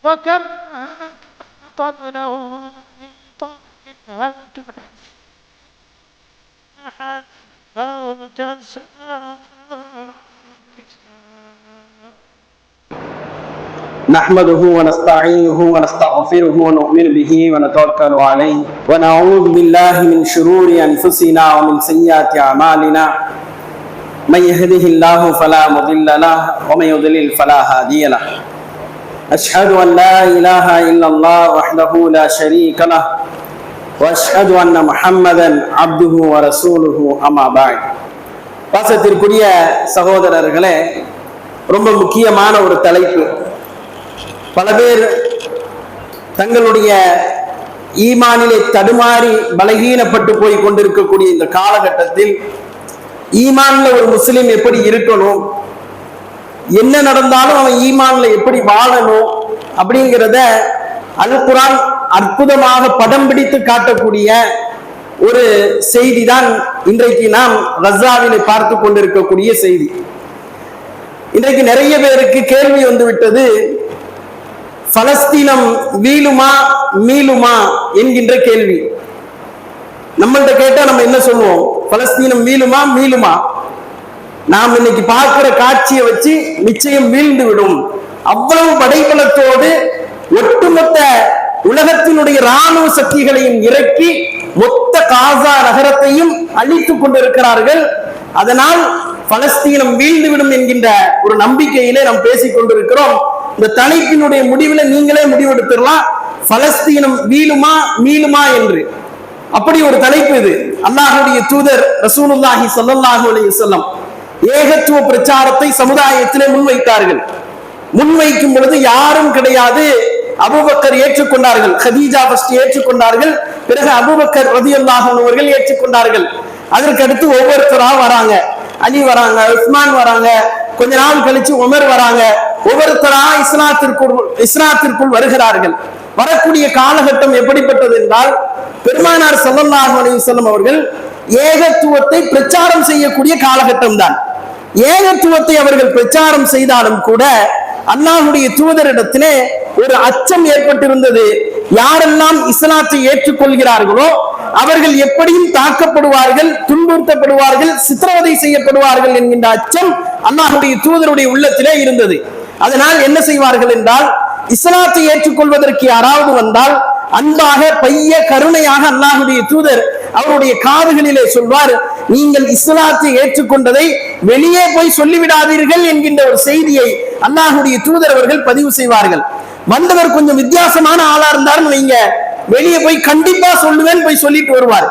وكم طبله نحمده ونستعينه ونستغفره ونؤمن به ونتوكل عليه ونعوذ بالله من شرور أنفسنا ومن سيئات أعمالنا من يهده الله فلا مضل له ومن يضلل فلا هادي له أشهد أن لا إله إلا الله وحده لا شريك له وأشهد أن محمدا عبده ورسوله أما بعد. பாசத்திற்குரிய சகோதரர்களே, ரொம்ப முக்கியமான ஒரு தலைப்பு. பல பேர் தங்களுடைய ஈமானிலே தடுமாறி பலகீனப்பட்டு போய் கொண்டிருக்கக்கூடிய இந்த காலகட்டத்தில் ஈமான்ல ஒரு முஸ்லிம் எப்படி இருக்கணும், என்ன நடந்தாலும் அவன் ஈமான்ல எப்படி வாழணும் அப்படிங்கிறத அல் குர்ஆன் அற்புதமாக படம் பிடித்து காட்டக்கூடிய ஒரு செய்தி தான் இன்றைக்கு நாம் கஸாவிலே பார்த்து கொண்டிருக்கக்கூடிய செய்தி. இன்றைக்கு நிறைய பேருக்கு கேள்வி வந்துவிட்டது, பலஸ்தீனம் வீழுமா மீளுமா என்கின்ற கேள்வி. நம்மள்ட்ட கேட்டா நம்ம என்ன சொல்லுவோம்? பலஸ்தீனம் வீழுமா மீளுமா? நாம் இன்னைக்கு பார்க்கிற காட்சியை வச்சு நிச்சயம் வீழ்ந்து விடும். அவ்வளவு படைபலத்தோடு ஒட்டுமொத்த உலகத்தினுடைய இராணுவ சக்திகளையும் இறக்கி மொத்த காசா நகரத்தையும் அழித்துக் கொண்டிருக்கிறார்கள். அதனால் பலஸ்தீனம் வீழ்ந்து விடும் என்கின்ற ஒரு நம்பிக்கையிலே நாம் பேசிக் கொண்டிருக்கிறோம். இந்த தலைப்பினுடைய முடிவுல நீங்களே முடிவெடுத்துடலாம், பலஸ்தீனம் வீழுமா மீளுமா என்று. அப்படி ஒரு தலைப்பு இது. அல்லாஹ்வுடைய தூதர் ரசூலுல்லாஹி ஸல்லல்லாஹு அலைஹி வஸல்லம் ஏகத்துவ பிரச்சாரத்தை சமுதாயத்திலே முன்வைத்தார்கள். முன்வைக்கும் பொழுது யாரும் கிடையாது. அபூபக்கர் ஏற்றுக்கொண்டார்கள், கதீஜா ஃபர்ஸ்ட் ஏற்றுக்கொண்டார்கள், பிறகு அபூபக்கர் ரலியல்லாஹு அன்ஹு அவர்கள் ஏற்றுக்கொண்டார்கள். அதற்கு அடுத்து ஒவ்வொருத்தரா வராங்க. அலி வராங்க, உஸ்மான் வராங்க, கொஞ்ச நாள் கழிச்சு உமர் வராங்க. ஒவ்வொருத்தரா இஸ்லாத்திற்குள் வருகிறார்கள். வரக்கூடிய காலகட்டம் எப்படிப்பட்டது என்றால், பெருமானார் ஸல்லல்லாஹு அலைஹி வஸல்லம் அவர்கள் ஏகத்துவத்தை பிரச்சாரம் செய்யக்கூடிய காலகட்டம் தான். ஏகத்துவத்தை அவர்கள் பிரச்சாரம் செய்தாலும் கூட அல்லாஹ்வுடைய தூதரிடத்திலே ஒரு அச்சம் ஏற்பட்டிருந்தது. யாரெல்லாம் இஸ்லாத்தை ஏற்றுக்கொள்கிறார்களோ அவர்கள் எப்படியும் தாக்கப்படுவார்கள், துன்புறுத்தப்படுவார்கள், சித்திரவதை செய்யப்படுவார்கள் என்கின்ற அச்சம் அல்லாஹ்வுடைய தூதருடைய உள்ளத்திலே இருந்தது. அதனால் என்ன செய்வார்கள் என்றால், இஸ்லாத்தை ஏற்றுக்கொள்வதற்கு யாராவது வந்தால் அன்பாக பைய கருணையாக அல்லாஹ்வுடைய தூதர் அவருடைய காதுகளிலே சொல்வார், நீங்கள் இஸ்லாத்தை ஏற்றுக்கொண்டதை வெளியே போய் சொல்லிவிடாதீர்கள் என்கின்ற ஒரு செய்தியை அல்லாஹ்வுடைய தூதர் அவர்கள் பதிவு செய்வார்கள். வந்தவர் கொஞ்சம் வித்தியாசமான ஆளா இருந்தாருன்னு வைங்க, வெளியே போய் கண்டிப்பா சொல்லுவேன் போய் சொல்லிட்டு வருவார்.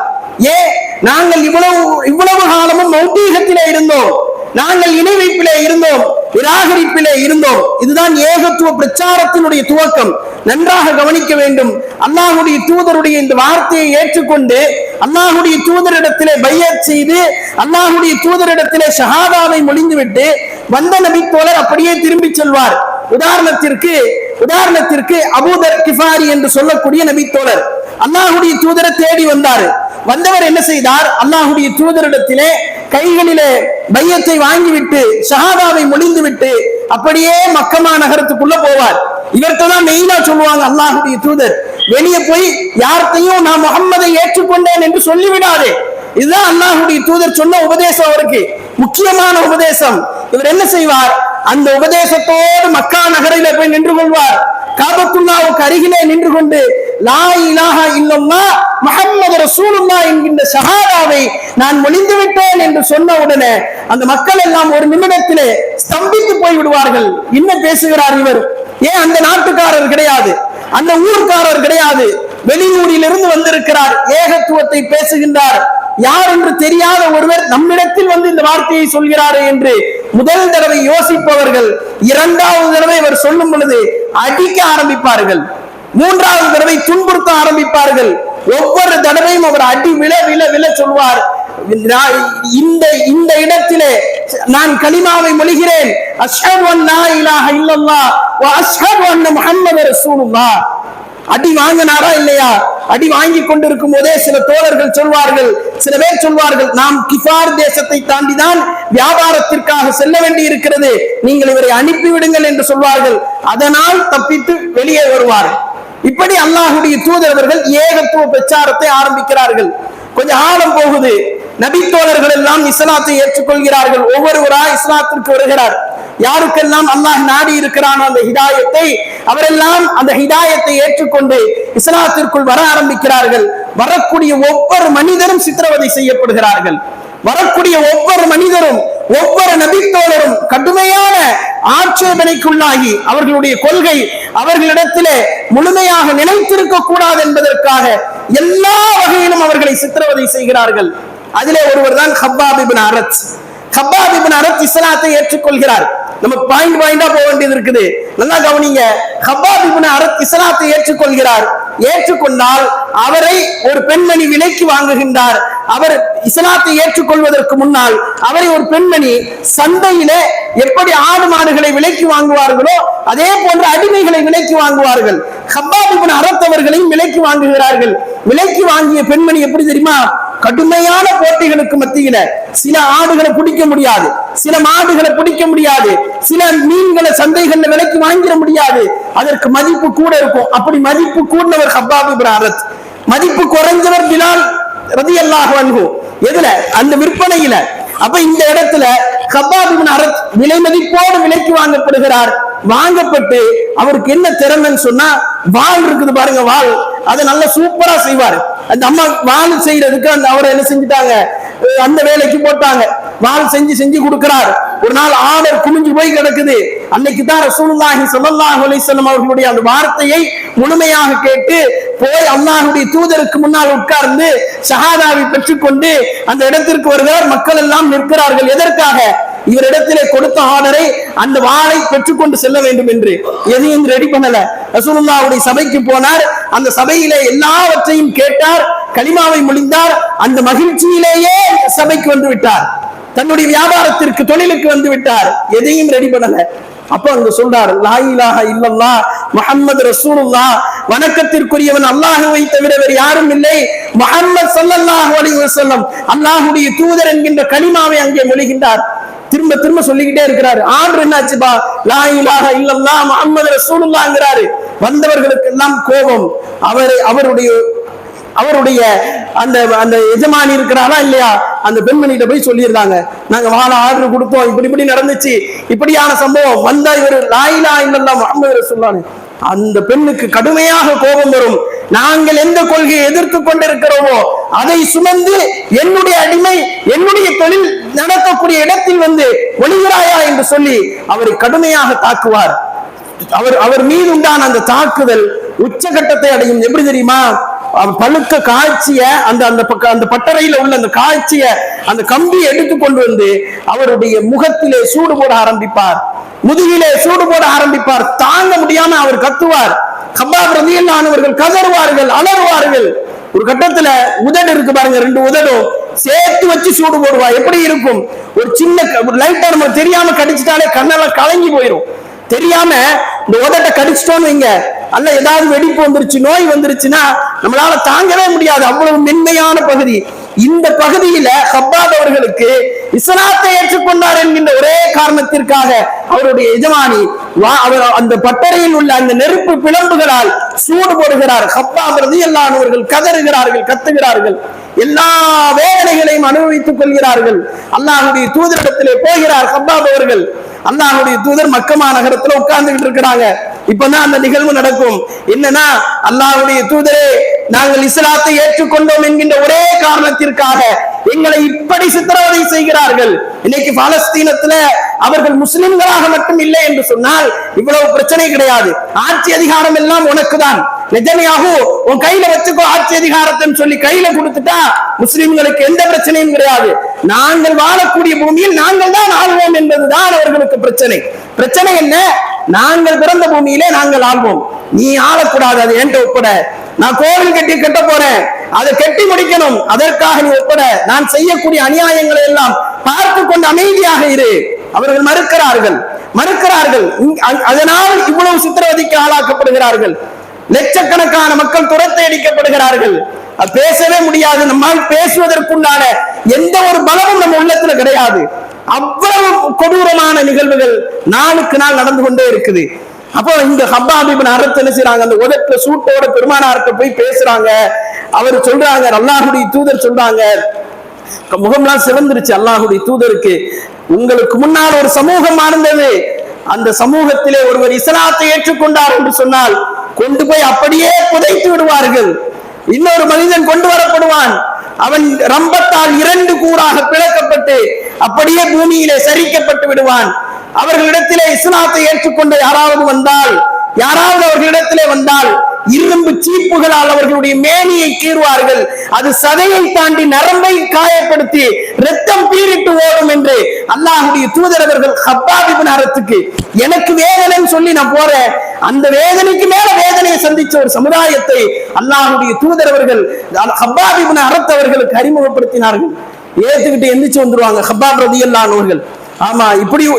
நாங்கள் இவ்வளவு காலமும் மௌத்தீகத்திலே இருந்தோம், நாங்கள் இணை வைப்பிலே இருந்தோம், நிராகரிப்பிலே இருந்தோம். இதுதான் ஏகத்துவ பிரச்சாரத்தினுடைய துவக்கம். நன்றாக கவனிக்க வேண்டும். அல்லாஹ்வுடைய தூதருடைய இந்த வார்த்தையை ஏற்றுக்கொண்டு அல்லாஹ்வுடைய தூதரிடத்திலே பைஅத் செய்து அல்லாஹ்வுடைய தூதரிடத்திலே ஷஹாதாவை மொழிந்துவிட்டு வந்த நபி தோழர் அப்படியே திரும்பி செல்வார். உதாரணத்திற்கு அபூதர் கிஃபாரி என்று சொல்லக்கூடிய நபி தோழர் அல்லாஹ்வுடைய தூதரை தேடி வந்தார். வந்தவர் என்ன செய்தார்? அல்லாஹ்வுடைய தூதரிடத்திலே கைகளிலே பையத்தை வாங்கிவிட்டு ஷஹாதாவை மொழிந்து விட்டு அப்படியே மக்கமா நகரத்துக்குள்ள போவார். இவர்கிட்ட தான் மெயினா சொல்லுவாங்க அல்லாஹ்வுடைய தூதர், வெளியே போய் யார்த்தையும் நான் முஹம்மதை ஏற்றுக்கொண்டேன் என்று சொல்லிவிடாதே. இதுதான் அல்லாஹ்வுடைய தூதர் சொன்ன உபதேசம். அவருக்கு முக்கியமான உபதேசம். இவர் என்ன செய்வார்? அந்த உபதேசத்தோடு மக்கா நகரிலே போய் நின்று கொள்வார். காபத்துல்லாவுக்கு அருகிலே நின்று கொண்டு லா இலாஹா இல்லல்லாஹ் முஹம்மது ரசூலுல்லாஹ் என்கின்ற ஷஹாதாவை நான் மொழிந்து விட்டேன் என்று சொன்ன உடனே அந்த மக்கள் எல்லாம் ஒரு நிமிடத்திலே ஸ்தம்பித்து போய் விடுவார்கள். என்ன பேசுகிறார் இவர்? ஏன் அந்த நாட்டுக்காரர் கிடையாது, அந்த ஊர்க்காரர் கிடையாது, வெளியூரிலிருந்து வந்திருக்கிறார், ஏகத்துவத்தை பேசுகின்றார். யார் என்று தெரியாத ஒருவர் நம்மிடத்தில் வந்து இந்த வார்த்தையை சொல்கிறாரே என்று முதல் தடவை யோசிப்பவர்கள் இரண்டாவது தடவை அவர் சொல்லும் பொழுது அடிக்க ஆரம்பிப்பார்கள், மூன்றாவது தடவை துன்புறுத்த ஆரம்பிப்பார்கள். ஒவ்வொரு தடவையும் அவர் அடி விழ விழ விழ சொல்வார், இந்த இடத்திலே நான் கலிமாவை மொழிகிறேன், அஷ்ஹது அன் லா இலாஹா இல்லல்லாஹ் வ அஷ்ஹது அன்ன முஹம்மது ரசூலுல்லாஹ். அடி வாங்கினாரா இல்லையா? அடி வாங்கி கொண்டிருக்கும் போதே சில தோழர்கள் சொல்வார்கள், சில பேர் சொல்வார்கள், நாம் கிஃபார் தேசத்தை தாண்டிதான் வியாபாரத்திற்காக செல்ல வேண்டி இருக்கிறது, நீங்கள் இவரை அனுப்பிவிடுங்கள் என்று சொல்வார்கள். அதனால் தப்பித்து வெளியே வருவார். இப்படி அல்லாஹ்வுடைய தூதர் அவர்கள் ஏகத்துவ பிரச்சாரத்தை ஆரம்பிக்கிறார்கள். கொஞ்சம் ஆழம் போகுது. நபி தோழர்கள் எல்லாம் இஸ்லாத்தை ஏற்றுக்கொள்கிறார்கள். ஒவ்வொருவராய் இஸ்லாத்திற்கு வருகிறார். யாருக்கெல்லாம் அல்லாஹ் நாடி இருக்கிறான் அந்த ஹிதாயத்தை, அவரெல்லாம் அந்த ஹிதாயத்தை ஏற்றுக்கொண்டு இஸ்லாத்திற்குள் வர ஆரம்பிக்கிறார்கள். வரக்கூடிய ஒவ்வொரு மனிதரும் சித்திரவதை செய்யப்படுகிறார்கள். வரக்கூடிய ஒவ்வொரு மனிதரும், ஒவ்வொரு நபித்தோழரும் கடுமையான ஆட்சேபனைக்குள்ளாகி அவர்களுடைய கொள்கை அவர்களிடத்திலே முழுமையாக நிலைத்திருக்க கூடாது என்பதற்காக எல்லா வகையிலும் அவர்களை சித்திரவதை செய்கிறார்கள். அதிலே ஒருவர் தான் கப்பாப் இப்னு அரத். கப்பாப் இப்னு அரத் இஸ்லாத்தை ஏற்றுக்கொள்கிறார். நம்ம பாயிண்ட் பாயிண்டா போக வேண்டியது இருக்குது, நல்லா கவனிங்க. கப்பாப் இப்னு அரத் இஸ்லாத்தை ஏற்றுக்கொள்கிறார். ஏற்றுக்கொண்டால் அவரை ஒரு பெண்மணி விலைக்கு வாங்குகின்றார். அவர் இஸ்லாத்தை ஏற்றுக்கொள்வதற்கு முன்னால் அவரை ஒரு பெண்மணி சந்தையிலே எப்படி ஆடு மாடுகளை விலைக்கு வாங்குவார்களோ அதே போன்ற அடிமைகளை விலைக்கு வாங்குவார்கள். கப்பாப் இப்னு அரத் அவர்களையும் விலைக்கு வாங்குகிறார்கள். விலைக்கு வாங்கிய பெண்மணி எப்படி தெரியுமா? கடுமையான போட்டிகளுக்கு மத்தியில சில ஆடுகளை பிடிக்க முடியாது, சில மாடுகளை பிடிக்க முடியாது, சில மீன்களை சந்தைகள்ல விலைக்கு வாங்கிட முடியாது, அதற்கு மதிப்பு கூட இருக்கும். அப்படி மதிப்பு கூடினவர் கப்பாப் இப்னு அரத். மதிப்பு குறைஞ்சவர் பிலால் ரலியல்லாஹு அன்ஹு. எதுல? அந்த விற்பனையில. அப்ப இந்த இடத்துல கப்பாப் இப்னு அரத் விலை மதிப்போடு விலைக்கு வாங்கப்படுகிறார். வாங்கப்பட்டு அவருக்கு என்ன திறமைன்னு சொன்னா, வாள் இருக்குது பாருங்க, வாள் அதை நல்லா சூப்பரா செய்வார். அந்த அம்மா வாள் செய்யறதுக்கு அந்த அவரை என்ன செஞ்சுட்டாங்க, அந்த வேலைக்கு போட்டாங்க. வாள் செஞ்சு கொடுக்கிறார். ஒரு நாள் ஆர்டர் குமிஞ்சு போய் கிடக்குது. அன்னைக்கு தான் ரசூலுல்லாஹி ஸல்லல்லாஹு அலைஹி வஸல்லம் அவர்களுடைய அந்த வார்த்தையை முழுமையாக கேட்டு போய் அல்லாஹ்வுடைய தூதருக்கு முன்னால் உட்கார்ந்து ஷஹாதாவை பெற்றுக்கொண்டு அந்த இடத்திற்கு வருகிறார். மக்கள் எல்லாம் நிற்கிறார்கள். எதற்காக? இவரிடத்திலே கொடுத்த ஆர்டரை, அந்த வாளை பெற்றுக்கொண்டு செல்ல வேண்டும் என்று. எதையும் ரெடி பண்ணல. ரசூலுல்லாஹ்வுடைய சபைக்கு போனார். அந்த சபையிலே எல்லாவற்றையும் கேட்டார், கலிமாவை மொழிந்தார். அந்த மகிழ்ச்சியிலேயே சபைக்கு வந்து விட்டார். தன்னுடைய வியாபாரத்திற்கு, தொழிலுக்கு வந்து விட்டார். எதையும் ரெடி பண்ணல. அப்ப அங்க சொல்றார், லா இலாஹ இல்லல்லாஹ் முஹம்மது ரசூலுல்லாஹ், வணக்கத்திற்குரியவன் அல்லாஹ்வை தவிர வேறு யாரும் இல்லை, முஹம்மது ஸல்லல்லாஹு அலைஹி வஸல்லம் அல்லாஹ்வுடைய தூதர் என்கின்ற கலிமாவை அங்கே மொழிகின்றார். திரும்ப திரும்ப சொல்லிக்கிட்டே இருக்கிறார். ஆர்டர் என்னாச்சுப்பா? லா இலாஹ இல்லல்லாஹ் முஹம்மது ரசூலுல்லாஹ்ங்கறாரு. வந்தவர்களுக்கு எல்லாம் கோபம். அவருடைய அந்த அந்த எஜமானி இருக்கிறாரா இல்லையா, அந்த பெண்மணிகிட்ட போய் சொல்லியிருந்தாங்க, நாங்க வாழ ஆர்டர் கொடுத்தோம், இப்படி நடந்துச்சு, இப்படியான சம்பவம். வந்தா இவர் லா இலாஹ இல்லல்லாஹ் முஹம்மது ரசூலுல்லாஹ். அந்த பெண்ணுக்கு கடுமையாக கோபம் வரும். நாங்கள் எந்த கொள்கையை எதிர்த்து கொண்டிருக்கிறோமோ அதை சுமந்து என்னுடைய அடிமை, என்னுடைய தொழில் நடக்கக்கூடிய இடத்தில் வந்து ஒளிகிறாயா என்று சொல்லி அவரை கடுமையாக தாக்குவார். அவர் மீது உண்டான அந்த தாக்குதல் உச்சகட்டத்தை அடையும். எப்படி தெரியுமா? பழுக்க காய்ச்சிய அந்த பட்டறையில உள்ள அந்த காய்ச்சிய அந்த கம்பியை எடுத்து கொண்டு வந்து அவருடைய முகத்திலே சூடு போட ஆரம்பிப்பார், முதுகிலே சூடு போட ஆரம்பிப்பார். தாங்க முடியாம அவர் கத்துவார். கப்பாப் ரலியல்லாஹு அன்ஹு அவர்கள் கதறுவார்கள், அலறுவார்கள். ஒரு கட்டத்துல உதடு இருக்கு பாருங்க, 2 உதடும் சேர்த்து வச்சு சூடு போடுவா. எப்படி இருக்கும்? ஒரு சின்ன லைட்டா நம்ம தெரியாம கடிச்சிட்டாலே கண்ணெல்லாம் கலங்கி போயிடும். தெரியாம இந்த உதட்டை கடிச்சிட்டோன்னு வைங்க, அல்ல ஏதாவது வெடிப்பு வந்துருச்சு, நோய் வந்துருச்சுன்னா நம்மளால தாங்கவே முடியாது. அவ்வளவு மென்மையான பகுதி. இந்த பகுதியில கப்பாப் அவர்களுக்கு இஸ்லாத்தை ஏற்றுக்கொண்டார் என்கின்ற ஒரே காரணத்திற்காக அவருடைய எஜமானி அவர் அந்த பட்டறையில் உள்ள அந்த நெருப்பு பிளம்புகளால் சூடு போடுகிறார். கப்பாப் ரலியல்லாஹு அன்ஹு அவர்கள் கதறுகிறார்கள், கத்துகிறார்கள், எல்லா வேதனைகளையும் அனுபவித்துக் கொள்கிறார்கள். அல்லாஹ்வுடைய தூதரிடத்திலே போகிறார் கப்பாப் அவர்கள். அல்லாஹ்வுடைய தூதர் மக்கமா நகரத்துல உட்கார்ந்துகிட்டு இருக்கிறாங்க. இப்பதான் அந்த நிகழ்வு நடக்கும். என்னன்னா, அல்லாஹ்வுடைய தூதரே, நாங்கள் இஸ்லாத்தை ஏற்றுக்கொண்டோம் என்கின்ற ஒரே காரணத்திற்காக எங்களை இப்படி சித்திரவதை செய்கிறார்கள். இன்னைக்கு பாலஸ்தீனத்துல அவர்கள் முஸ்லிம்களாக மட்டும் இல்லை என்று சொன்னால் இவ்வளவு பிரச்சனை கிடையாது. ஆட்சி அதிகாரம் எல்லாம் உனக்குதான், நெதன்யாஹு உன் கையில வச்சுக்கோ ஆட்சி அதிகாரத்தை சொல்லி கையில கொடுத்துட்டா முஸ்லிம்களுக்கு எந்த பிரச்சனையும் கிடையாது. நாங்கள் வாழக்கூடிய பூமியில் நாங்கள் தான் ஆள்வோம் என்பதுதான் அவர்களுக்கு பிரச்சனை. பிரச்சனை என்ன? நாங்கள் பிறந்த பூமியிலே நாங்கள் ஆள்வோம், நீ ஆளக்கூடாது, அது என்கிட்ட ஒப்பட. நான் கோவில் கட்ட போறேன், அதை கட்டி முடிக்கணும், அதற்காக நீ ஒப்பட. நான் செய்யக்கூடிய அநியாயங்களை எல்லாம் பார்த்து கொண்டு அமைதியாக இரு. அவர்கள் மறுக்கிறார்கள். அதனால் இவ்வளவு சித்திரவதைக்கு ஆளாக்கப்படுகிறார்கள். லட்சக்கணக்கான மக்கள் துரத்தை அடிக்கப்படுகிறார்கள். பேசவே முடியாது. நம்மால் பேசுவதற்குண்டான எந்த ஒரு பலமும் நம்ம உள்ளத்துல கிடையாது. அவ்வளவு கொடூரமான நிகழ்வுகள் நாளுக்கு நாள் நடந்து கொண்டே இருக்குது. அப்போ இந்த ஹப்பாப் இப்னு அரத் என்ன செய்றாங்க, அந்த உதட்டுல சூட்டோட பெருமானார்ட்ட போய் பேசுறாங்க. அவர் சொல்றாங்க, அல்லாஹ்வுடைய தூதர் சொல்றாங்க, முகம்லாம் சிவந்துருச்சு அல்லாஹ்வுடைய தூதருக்கு, உங்களுக்கு முன்னால் ஒரு சமூகம் இருந்தது, அந்த சமூகத்திலே ஒருவர் இஸ்லாத்தை ஏற்றுக்கொண்டார் என்று சொன்னால் கொண்டு போய் அப்படியே புதைத்து விடுவார்கள். இன்னொரு மனிதன் கொண்டு வரப்படுவான், அவன் ரம்பத்தால் 2 கூறாக பிளக்கப்பட்டு அப்படியே பூமியிலே சரிக்கப்பட்டு விடுவான். அவர்களிடத்திலே இஸ்லாத்தை ஏற்றுக்கொண்ட யாராவது அவர்களிடத்திலே வந்தால் இரும்பு சீப்புகளால் அவர்களுடைய மேனியை கீறுவார்கள், அது சதையை தாண்டி நரம்பை காயப்படுத்தி ரத்தம் பீரிட்டு ஓடும் என்று அல்லாஹ்வுடைய தூதர் அவர்கள் ஹப்பாப் இப்னு அரத்துக்கு, எனக்கு வேதனைன்னு சொல்லி நான் போறேன், அந்த வேதனைக்கு மேல வேதனையை சந்திச்ச ஒரு சமுதாயத்தை அல்லாஹ்வுடைய தூதர் அவர்கள் ஹப்பாப் இப்னு அரத் அவர்களுக்கு அறிமுகப்படுத்தினார்கள். ஏத்துக்கிட்டு எந்திரிச்சு வந்துருவாங்க ஹப்பாப் ரலியல்லாஹு அன்ஹு அவர்கள். ஆமா,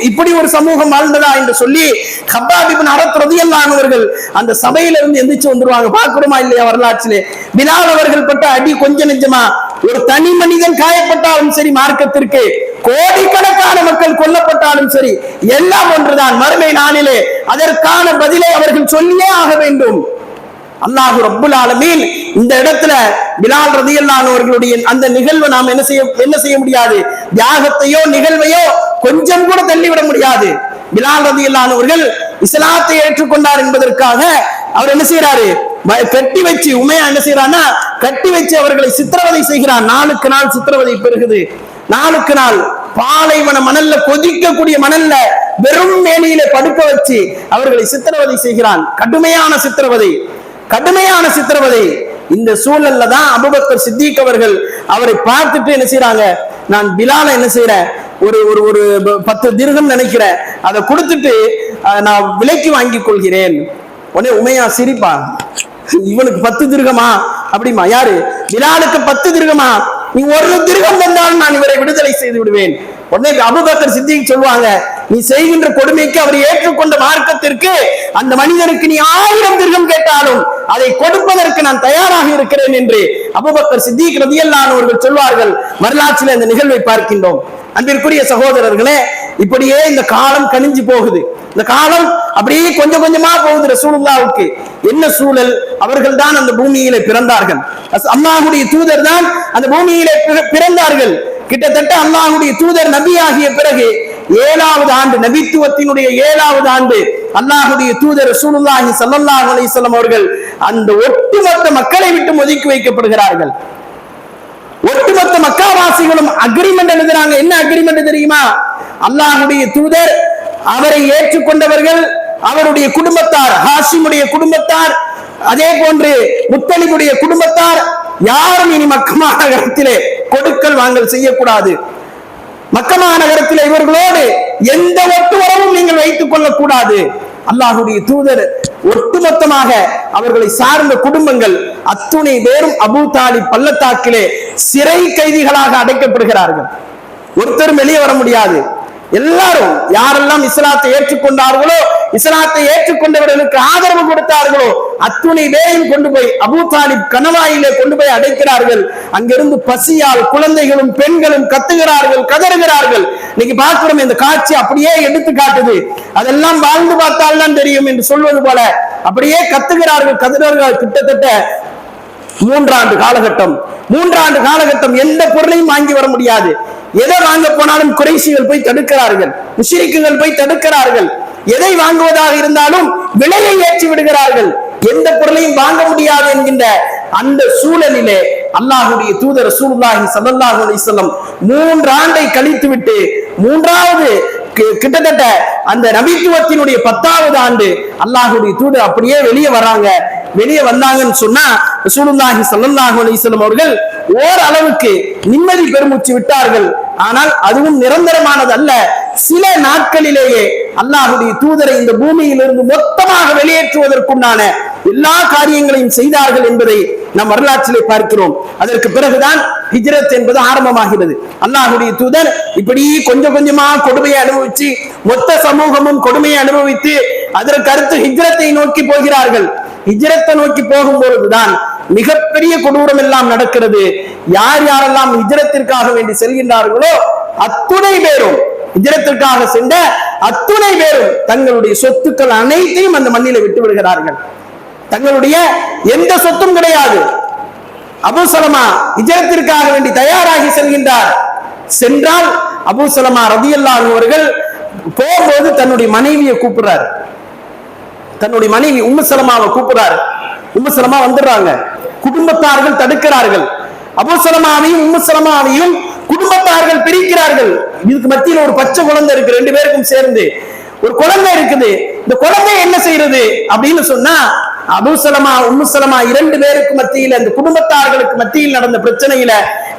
இப்படி ஒரு சமூகம் வாழ்ந்ததா என்று சொல்லி ஹப்பாப் இப்னு அரத் ரலியல்லாஹு அன்ஹு அவர்கள் அந்த சபையில இருந்து எந்திரிச்சு வந்துருவாங்க. பார்க்கிறோமா இல்லையா வரலாற்றிலே? பிலால் அவர்கள் பட்ட அடி கொஞ்ச நெஞ்சமா? ஒரு தனி மனிதன் காயப்பட்டாலும் சரி, மார்க்கத்திற்கு கோடிக்கணக்கான மக்கள் கொல்லப்பட்டாலும் சரி, எல்லாம் ஒன்றுதான், மறுமை நாளிலே அதற்கான பதிலை அவர்கள் சொல்லியே ஆக வேண்டும். அல்லாஹ் ரப்புல் ஆலமீன் இந்த இடத்துல பிலால் ரலியல்லாஹு அன்ஹு அவர்களுடைய அந்த நிகழ்வை நாம் என்ன செய்ய முடியாது, தியாகத்தையோ நிகழ்வையோ கொஞ்சம் கூட தள்ளிவிட முடியாது. பிலால் ரலியல்லாஹு அன்ஹு அவர்கள் இஸ்லாத்தை ஏற்றுக்கொண்டார் என்பதற்காக அவர் என்ன செய்யறாரு, கட்டி வச்சு உமையா என்ன செய்யறான்னா கட்டி வச்சு அவர்களை சித்திரவதை செய்கிறார். நாளுக்கு நாள் சித்திரவதை பெருகுது. நாளுக்கு நாள் பாலைவன மணல்ல, கொதிக்கக்கூடிய மணல்ல வெறும் மேனியில படுக்க வச்சு அவர்களை சித்திரவதை செய்கிறான். கடுமையான சித்திரவதை. இந்த சூழல்ல தான் அபூபக்கர் சித்திக் அவர்கள் அவரை பார்த்துட்டு என்ன செய்யறாங்க, நான் பிலால என்ன செய்யறேன், ஒரு ஒரு 10 திர்ஹம் நினைக்கிறேன், அதை கொடுத்துட்டு நான் விலைக்கு வாங்கி கொள்கிறேன். உடனே உமையா சிரிப்பா, இவனுக்கு 10 திர்ஹமா அப்படிமா? யாரு? பிலாலுக்கு 10 திர்ஹமா? நீ 1 திர்ஹம் தந்தாலும் நான் இவரை விடுதலை செய்து விடுவேன். உடனே அபூபக்கர் சித்திக் சொல்லுவாங்க, நீ செய்கின்ற கொடுமைக்கு அவர் ஏற்றுக்கொண்ட மார்க்கத்திற்கு அந்த மனிதனுக்கு நீ 1000 திர்ஹம் கேட்டாலும் அதை கொடுப்பதற்கு நான் தயாராக இருக்கிறேன் என்று அபூபக்கர் சித்திக் ரலியல்லாஹு அன்ஹு அவர்கள் சொல்வார்கள். வரலாற்றில் இந்த நிகழ்வை பார்க்கின்றோம். அன்பிற்குரிய சகோதரர்களே, இப்படியே இந்த காலம் கனிஞ்சு போகுது. இந்த காலம் அப்படியே கொஞ்சம் கொஞ்சமா போகுது. ரசூலுல்லாஹ்வுக்கு என்ன சூழல்? அவர்கள் தான் அந்த பூமியிலே பிறந்தார்கள். அல்லாஹ்வுடைய தூதர் தான் அந்த பூமியிலே பிறந்தார்கள். கிட்டத்தட்ட அல்லாஹ்வுடைய தூதர் நபி ஆகிய பிறகு 7வது ஆண்டு, நபித்துவத்தினுடைய 7வது ஆண்டு, அல்லாஹ்வுடைய தூதர் ரசூலுல்லாஹி ஸல்லல்லாஹு அலைஹி வஸல்லம் அவர்கள் அந்த ஒட்டுமொத்த மக்களை விட்டு ஒதுக்கி வைக்கப்படுகிறார்கள். ஒட்டுமொத்த மக்காவாசிகளும் அக்ரிமெண்ட் எழுதுறாங்க. என்ன அக்ரிமெண்ட் தெரியுமா? அல்லாஹ்வுடைய தூதர், அவரை ஏற்றுக்கொண்டவர்கள், அவருடைய குடும்பத்தார், ஹாஷிமுடைய குடும்பத்தார், அதே போன்று முத்தலிபுடைய குடும்பத்தார் யாரும் இனி மக்கா மாநகரத்திலே கொடுக்கல் வாங்கல் செய்யக்கூடாது. மக்கா மாநகரத்திலே இவர்களோடு எந்த ஒட்டு உறவும் நீங்கள் வைத்துக் கொள்ளக்கூடாது. அல்லாஹ்வுடைய தூதர் ஒட்டுமொத்தமாக அவர்களை சார்ந்த குடும்பங்கள் அத்துணை பேரும் அபூ தாலிப் பள்ளத்தாக்கிலே சிறை கைதிகளாக அடைக்கப்படுகிறார்கள். ஒருத்தரும் வெளியே வர முடியாது. எல்லாரும் யாரெல்லாம் இஸ்லாத்தை ஏற்றுக்கொண்டார்களோ, இஸ்லாத்தை ஏற்றுக்கொண்டவர்களுக்கு ஆதரவு கொடுத்தார்களோ அத்துணை பேரையும் கொண்டு போய் அபூ தாலிப் கணவாயிலே கொண்டு போய் அடைக்கிறார்கள். அங்கிருந்து பசியால் குழந்தைகளும் பெண்களும் கத்துகிறார்கள், கதறுகிறார்கள். இன்னைக்கு பார்க்கிறோம், இந்த காட்சி அப்படியே எடுத்து காட்டுது. அதெல்லாம் வாழ்ந்து பார்த்தால் தான் தெரியும் என்று சொல்வது போல அப்படியே கத்துகிறார்கள், கதறுகிறார்கள். கிட்டத்தட்ட 3 ஆண்டு காலகட்டம் எந்த பொருளையும் வாங்கி வர முடியாது. எதை வாங்க போனாலும் குறைஷிகள் போய் தடுக்கிறார்கள், முஷ்ரிக்குகள் போய் தடுக்கிறார்கள். எதை வாங்குவதாக இருந்தாலும் விலையை ஏற்றி விடுகிறார்கள். எந்த பொருளையும் வாங்க முடியாது என்கின்ற அந்த சூழலிலே அல்லாஹ்வுடைய தூதர் ரசூலுல்லாஹி ஸல்லல்லாஹு அலைஹி வஸல்லம் 3 ஆண்டை கழித்து விட்டு 3வது கிட்டத்தட்ட அந்த நபித்துவத்தினுடைய 10வது ஆண்டு அல்லாஹ்வுடைய தூதர் அப்படியே வெளியே வராங்க. வெளியே வந்தாங்கன்னு சொன்னா ரசூலுல்லாஹி ஸல்லல்லாஹு அலைஹி வஸல்லம் அவர்கள் ஓரளவுக்கு நிம்மதி பெருமூச்சு விட்டார்கள். ஆனால் அதுவும் நிரந்தரமானது அல்ல. சில நாட்களிலேயே அல்லாஹ்வுடைய தூதரை இந்த பூமியிலிருந்து மொத்தமாக வெளியேற்றுவதற்குண்டான எல்லா காரியங்களையும் செய்தார்கள் என்பதை நாம் வரலாற்றிலே பார்க்கிறோம். அதற்கு பிறகுதான் ஹிஜ்ரத் என்பது ஆரம்பமாகிறது. அல்லாஹ்வுடைய தூதர் இப்படி கொஞ்சம் கொஞ்சமா கொடுமையை அனுபவிச்சு, மொத்த சமூகமும் கொடுமையை அனுபவித்து அதற்கு அடுத்து ஹிஜ்ரத்தை நோக்கி போகிறார்கள். ஹிஜ்ரத்தை நோக்கி போகும்பொழுதுதான் மிகப்பெரிய கொடூரம் எல்லாம் நடக்கிறது. யாரெல்லாம் ஹிஜ்ரத்திற்காக வேண்டி செல்கின்றார்களோ அத்துணை பேரும் ஹிஜ்ரத்திற்காக சென்ற அத்துணை பேரும் தங்களுடைய சொத்துக்கள் அனைத்தையும் அந்த மண்ணில விட்டு விடுகிறார்கள். தங்களுடைய எந்த சொத்தும் கிடையாது. அபூ சலமா ஹிஜ்ரத்திற்காக வேண்டி தயாராகி செல்கின்றார். சென்றால் அபூ சலமா ரலியல்லாஹு அன்ஹு அவர்கள் போகும்போது தன்னுடைய மனைவியை கூப்பிடுறார். தன்னுடைய மனைவி உம்மு சலமாவை கூப்பிடுறார். உம்மு சலமா வந்துடுறாங்க. குடும்பத்தார்கள் தடுக்கிறார்கள். அபூ சலமாவையும் உம்மு சலமாவையும் குடும்பத்தார்கள் பிரிக்கிறார்கள். இதுக்கு மத்தியில் ஒரு பச்சை குழந்தை இருக்கு, ரெண்டு பேருக்கும் சேர்ந்து ஒரு குழந்தை இருக்குது. இந்த குழந்தை என்ன செய்யறது அப்படின்னு சொன்னா, அபூ சலமா உம்மு சலமா இரண்டு பேருக்கு மத்தியில், அந்த குடும்பத்தார்களுக்கு மத்தியில் நடந்த பிரச்சனையில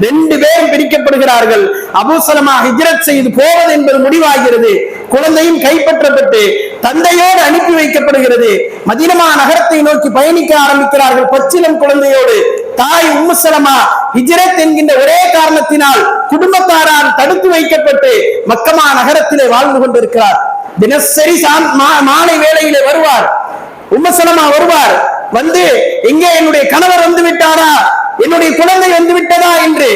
ரெண்டு பேரும் பிரிக்கப்படுகிறார்கள். அபூ சலமா ஹிஜ்ரத் செய்து போவது என்பது முடிவாகிறது. குழந்தையும் கைப்பற்றப்பட்டு தந்தையோடு அனுப்பி வைக்கப்படுகிறது. மதீனா நகரத்தை நோக்கி பயணிக்க ஆரம்பிக்கிறார்கள் பச்சிலம் குழந்தையோடு. தாய் உம்மு சலமா ஹிஜ்ரத் என்கின்ற ஒரே காரணத்தினால் குடும்பத்தாரால் தடுத்து வைக்கப்பட்டு மக்கமா நகரத்திலே வாழ்ந்து கொண்டிருக்கிறார். தினசரி மாலை வேளையிலே வருவார். உம்மு சலமா வருவார். வந்து எங்கே என்னுடைய கணவர் வந்து விட்டாரா, என்னுடைய குழந்தை வந்து விட்டதா என்று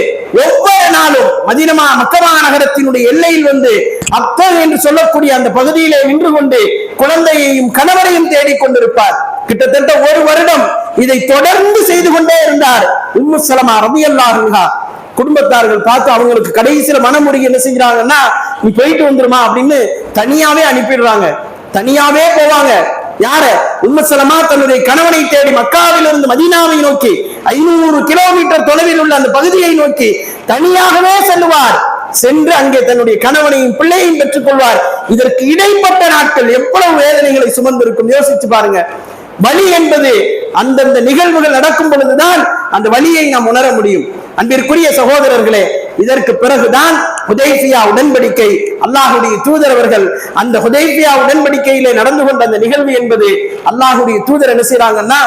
ஒவ்வொரு நாளும் மதீனா மக்கமா நகரத்தினுடைய எல்லையில் வந்து அப்தல் என்று சொல்லக்கூடிய அந்த பகுதியிலே நின்று கொண்டு குழந்தையையும் கணவரையும் தேடிக் கொண்டிருப்பார். கிட்டத்தட்ட ஒரு வருடம் இதை தொடர்ந்து செய்து கொண்டே இருந்தார் உம்மு சலமா ரலியல்லாஹு அன்ஹா. குடும்பத்தார்கள் பார்த்து அவங்களுக்கு கடைசியில மனமுருகி என்ன செஞ்சாங்கன்னா, நீ போயிட்டு வந்துருமா அப்படின்னு தனியாவே அனுப்பிடுறாங்க. தனியாவே போவாங்க. யார? உம்மு சலமா தன்னுடைய கணவனை தேடி மக்காவிலிருந்து மதீனாவை நோக்கி 500 கிலோமீட்டர் தொலைவில் உள்ள அந்த பகுதியை நோக்கி தனியாகவே செல்லுவார். சென்று அங்கே தன்னுடைய கணவனையும் பிள்ளையையும் பெற்றுக் கொள்வார். இதற்கு இடைப்பட்ட நாட்கள் எவ்வளவு வேதனைகளை சுமந்திருக்கும் யோசிச்சு பாருங்க. வலி என்பது அந்தந்த நிகழ்வுகள் நடக்கும் பொழுதுதான் அந்த வலியை நாம் உணர முடியும். அன்பிற்குரிய சகோதரர்களே, இதற்கு பிறகுதான் ஹுதைபியா உடன்படிக்கை. அல்லாஹுடைய தூதர் அவர்கள் அந்த ஹுதைபியா உடன்படிக்கையிலே நடந்து கொண்ட அந்த நிகழ்வு என்பது, அல்லாஹுடைய தூதர் என்ன செய்யறாங்கன்னா,